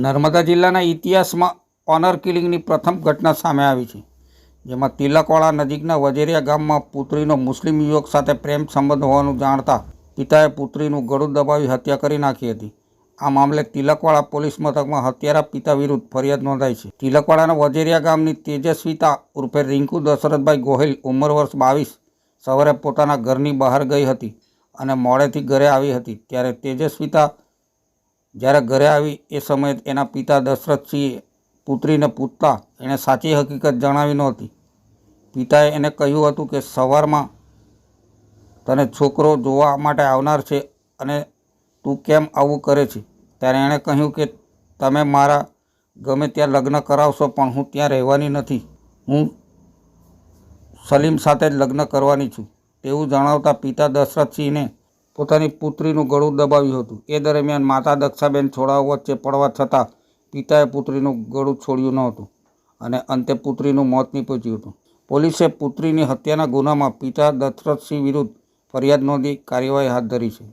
નર્મદા જિલ્લાના ઇતિહાસમાં ઓનર કિલિંગની પ્રથમ ઘટના સામે આવી છે, જેમાં તિલકવાડા નજીકના વજેરિયા ગામમાં પુત્રીનો મુસ્લિમ યુવક સાથે પ્રેમ સંબંધ હોવાનું જાણતા પિતાએ પુત્રીનું ગળું દબાવી હત્યા કરી નાખી હતી. આ મામલે તિલકવાડા પોલીસ મથકમાં હત્યારા પિતા વિરુદ્ધ ફરિયાદ નોંધાઈ છે. તિલકવાડાના વજેરિયા ગામની તેજસ્વીતા ઉર્ફે રિંકુ દશરથભાઈ ગોહિલ ઉંમર વર્ષ 22 સવારે પોતાના ઘરની બહાર ગઈ હતી અને મોડેથી ઘરે આવી હતી. ત્યારે તેજસ્વીતા જ્યારે ઘરે આવી એ સમયે એના પિતા દશરથસિંહે પુત્રીને પૂછતા એણે સાચી હકીકત જણાવી નહોતી. પિતાએ એને કહ્યું હતું કે સવારમાં તને છોકરો જોવા માટે આવનાર છે અને તું કેમ આવું કરે છે. ત્યારે એણે કહ્યું કે તમે મારા ગમે ત્યાં લગ્ન કરાવશો પણ હું ત્યાં રહેવાની નથી, હું સલીમ સાથે જ લગ્ન કરવાની છું તેવું જણાવતા પિતા દશરથસિંહને પોતાની પુત્રીનું ગળું દબાવ્યું હતું. એ દરમિયાન માતા દક્ષાબેન છોડાઓ વચ્ચે પડવા છતાં પિતાએ પુત્રીનું ગળું છોડ્યું ન હતું અને અંતે પુત્રીનું મોત નીપજ્યું હતું. પોલીસે પુત્રીની હત્યાના ગુનામાં પિતા દશરથસિંહ વિરુદ્ધ ફરિયાદ નોંધી કાર્યવાહી હાથ ધરી છે.